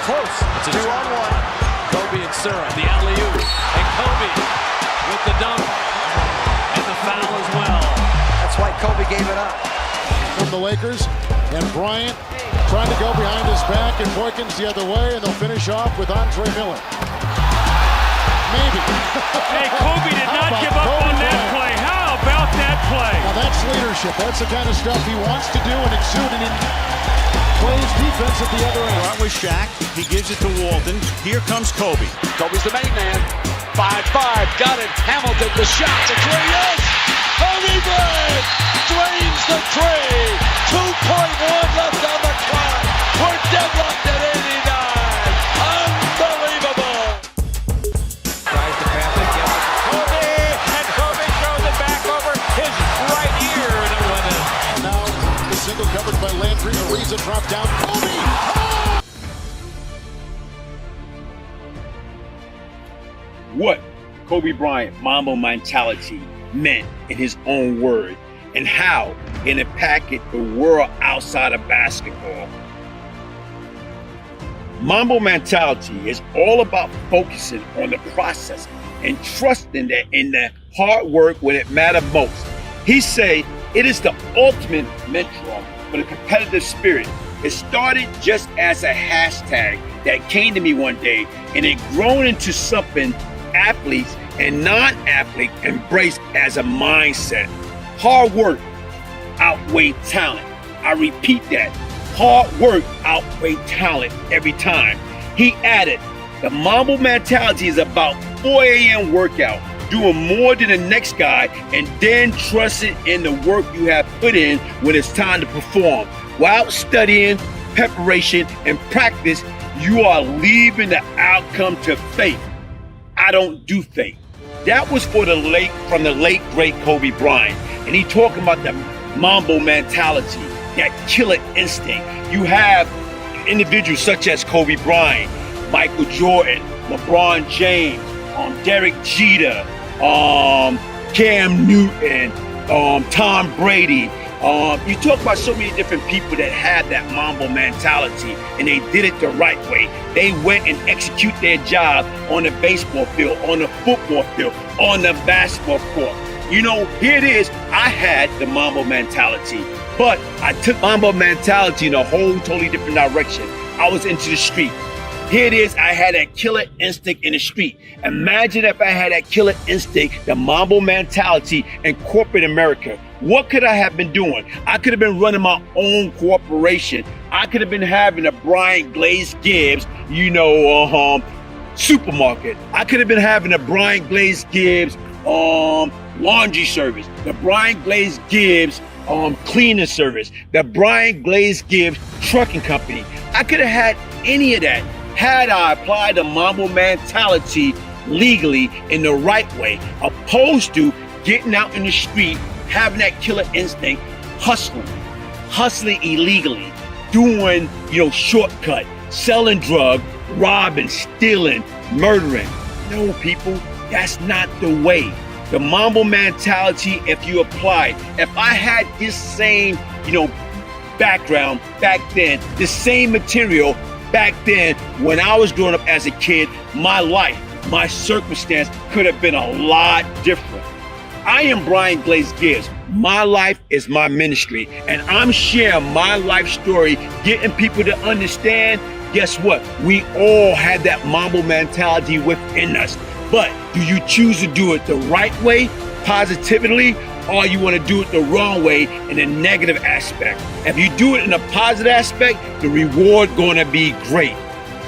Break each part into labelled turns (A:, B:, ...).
A: close. It's a 2-on-1. Kobe and Surra, the alley-oop. And Kobe with the dunk. And the foul as well.
B: That's why Kobe gave it up.
C: From the Lakers, and Bryant trying to go behind his back, and Boykins the other way, and they'll finish off with Andre Miller. Maybe.
D: Hey, Kobe did not give up on that play. How about that play?
C: Now that's leadership. That's the kind of stuff he wants to do and exude, and he plays defense at the other end.
D: Start with Shaq. He gives it to Walton. Here comes Kobe.
A: Kobe's the main man. 5-5. Got it. Hamilton, the shot. A three. Yes! Kobe Bryant drains the three. 2.1 left on the clock. We're deadlocked at 89. Unbelievable. Tries to pass it. Yes. Kobe! And Kobe throws it back over his right ear. And it went in.
C: Now the single covered by Landry. Ariza dropped down. Kobe! Oh!
E: What Kobe Bryant Mamba mentality meant in his own word, and how it impacted the world outside of basketball. Mamba mentality is all about focusing on the process and trusting that in the hard work when it mattered most. He said it is the ultimate mentor for the competitive spirit. It started just as a hashtag that came to me one day, and it grown into something athletes and non-athletes embrace as a mindset. Hard work outweighs talent. I repeat that. Hard work outweighs talent every time. He added, the Mamba mentality is about 4 a.m. workout, doing more than the next guy, and then trusting in the work you have put in when it's time to perform. While studying, preparation, and practice, you are leaving the outcome to fate. I don't do fate. That was from the late great Kobe Bryant. And he talking about the Mamba mentality, that killer instinct. You have individuals such as Kobe Bryant, Michael Jordan, LeBron James, Derek Jeter, Cam Newton, Tom Brady. You talk about so many different people that had that Mamba mentality, and they did it the right way. They went and execute their job on the baseball field, on the football field, on the basketball court. You know, here it is. I had the Mamba mentality, but I took Mamba mentality in a whole totally different direction. I was into the street. Here it is. I had that killer instinct in the street. Imagine if I had that killer instinct, the Mamba mentality in corporate America. What could I have been doing? I could have been running my own corporation. I could have been having a Bryant Glaze Gibbs, supermarket. I could have been having a Bryant Glaze Gibbs laundry service, the Bryant Glaze Gibbs cleaning service, the Bryant Glaze Gibbs trucking company. I could have had any of that had I applied the Mamba mentality legally in the right way, opposed to getting out in the street, having that killer instinct, hustling illegally, doing, shortcut, selling drugs, robbing, stealing, murdering. No, people, that's not the way. The Mamba mentality, if you apply, if I had this same, background back then, the same material back then when I was growing up as a kid, my life, my circumstance could have been a lot different. I am Bryant Glaze Gibbs. My life is my ministry, and I'm sharing my life story, getting people to understand. Guess what? We all have that Mamba mentality within us. But do you choose to do it the right way, positively, or you want to do it the wrong way in a negative aspect? If you do it in a positive aspect, the reward going to be great.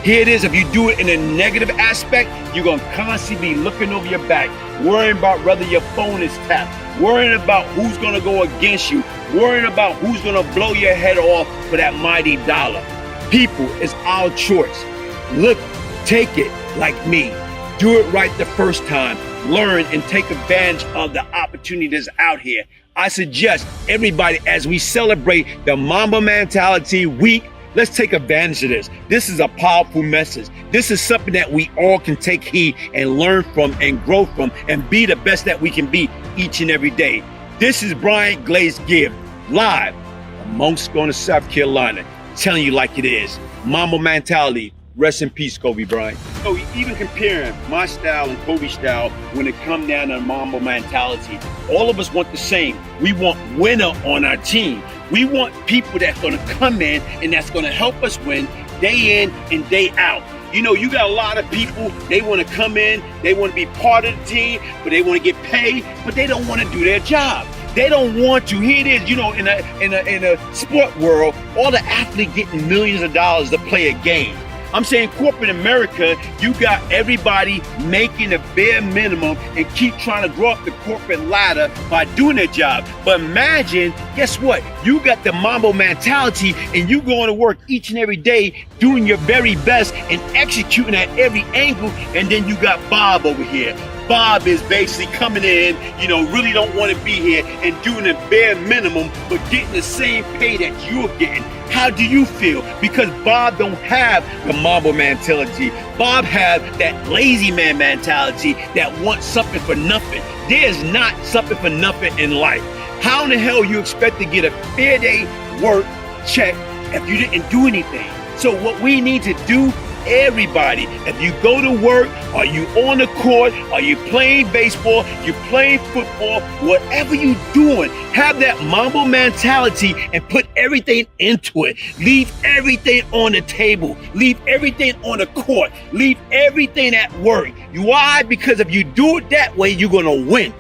E: Here it is. If you do it in a negative aspect, you're going to constantly be looking over your back, worrying about whether your phone is tapped, worrying about who's going to go against you, worrying about who's going to blow your head off for that mighty dollar. People, it's our choice. Look, take it like me. Do it right the first time. Learn and take advantage of the opportunities out here. I suggest everybody, as we celebrate the Mamba Mentality Week, let's take advantage of this. This is a powerful message. This is something that we all can take heed and learn from and grow from and be the best that we can be each and every day. This is Bryant Glaze Gibbs, live from Monk's going to South Carolina, telling you like it is. Mamba Mentality Rest in peace, Kobe Bryant. So even comparing my style and Kobe's style when it comes down to Mamba mentality, all of us want the same. We want winner on our team. We want people that's going to come in and that's going to help us win day in and day out. You know, you got a lot of people, they want to come in, they want to be part of the team, but they want to get paid, but they don't want to do their job. They don't want to. Here it is, you know, in a sport world, all the athletes getting millions of dollars to play a game. I'm saying corporate America, you got everybody making the bare minimum and keep trying to grow up the corporate ladder by doing their job. But imagine, guess what? You got the Mamba mentality and you going to work each and every day doing your very best and executing at every angle. And then you got Bob over here. Bob is basically coming in, you know, really don't want to be here and doing the bare minimum, but getting the same pay that you're getting. How do you feel? Because Bob don't have the Mamba mentality. Bob have that lazy man mentality that wants something for nothing. There's not something for nothing in life. How in the hell you expect to get a fair day work check if you didn't do anything? So what we need to do, everybody, if you go to work, are you on the court, are you playing baseball, you playing football, whatever you doing, have that Mamba mentality and put everything into it. Leave everything on the table. Leave everything on the court. Leave everything at work. Why? Because if you do it that way, you're going to win.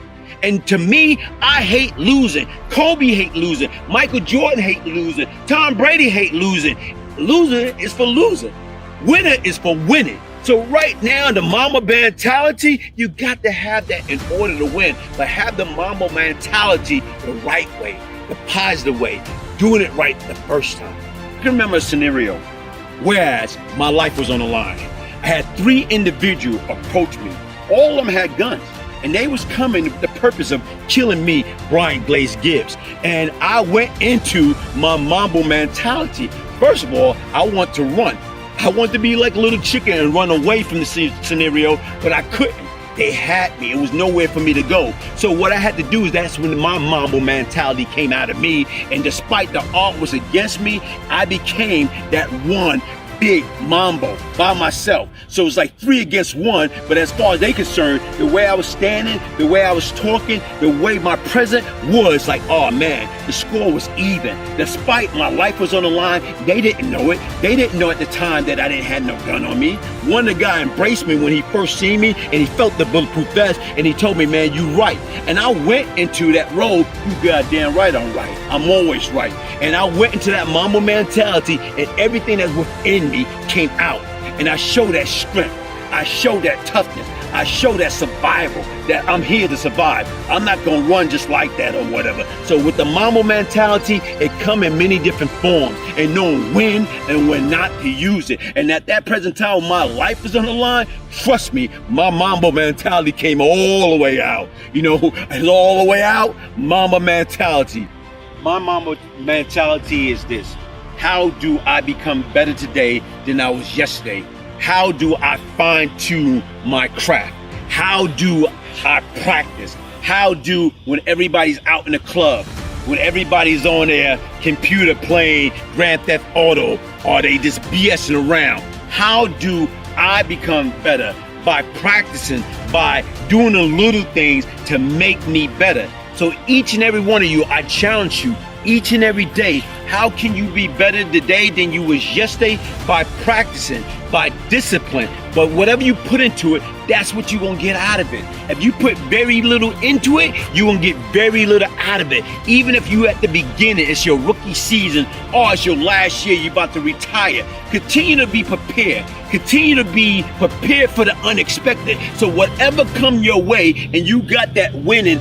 E: And to me, I hate losing. Kobe hate losing. Michael Jordan hate losing. Tom Brady hate losing. Losing is for losing. Winner is for winning. So right now, the Mamba mentality, you got to have that in order to win. But have the Mamba mentality the right way, the positive way, doing it right the first time. I can remember a scenario, whereas my life was on the line. I had 3 individuals approach me. All of them had guns. And they was coming with the purpose of killing me, Bryant Glaze Gibbs. And I went into my Mamba mentality. First of all, I want to run. I want to be like a little chicken and run away from the scenario, but I couldn't. They had me. It was nowhere for me to go. So what I had to do is that's when my Mamba mentality came out of me. And despite the odds was against me, I became that one big Mamba by myself. So it's like 3 against 1, but as far as they concerned, the way I was standing, the way I was talking, the way my present was like, oh man, the score was even. Despite my life was on the line, they didn't know it. They didn't know at the time that I didn't have no gun on me. One of the guy embraced me when he first seen me and he felt the bulletproof vest and he told me, man, you right. And I went into that road, you goddamn right I'm right. I'm always right. And I went into that Mamba mentality and everything that's within me came out. And I showed that strength. I showed that toughness. I show that survival, that I'm here to survive. I'm not going to run just like that or whatever. So with the Mamba mentality, it come in many different forms and knowing when and when not to use it. And at that present time when my life is on the line, trust me, my Mamba mentality came all the way out. You know, it's all the way out, Mamba mentality. My Mamba mentality is this. How do I become better today than I was yesterday? How do I fine-tune my craft? How do I practice? How do, when everybody's out in the club, when everybody's on their computer playing Grand Theft Auto, or they just BSing around, how do I become better? By practicing, by doing the little things to make me better. So each and every one of you, I challenge you, each and every day, how can you be better today than you was yesterday? By practicing, by discipline. But whatever you put into it, that's what you're going to get out of it. If you put very little into it, you're going to get very little out of it. Even if you at the beginning, it's your rookie season, or it's your last year, you're about to retire. Continue to be prepared. Continue to be prepared for the unexpected. So whatever come your way and you got that winning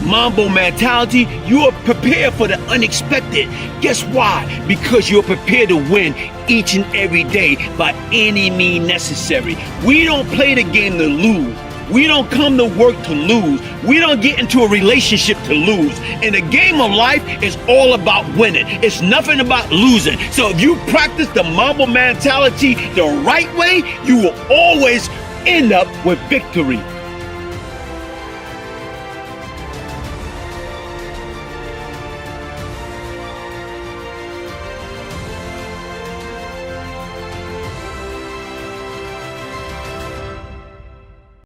E: Mamba mentality, you are prepared for the unexpected. Guess why? Because you're prepared to win each and every day by any means necessary. We don't play the game to lose. We don't come to work to lose. We don't get into a relationship to lose. In the game of life, it's all about winning. It's nothing about losing. So if you practice the Mamba mentality the right way, you will always end up with victory.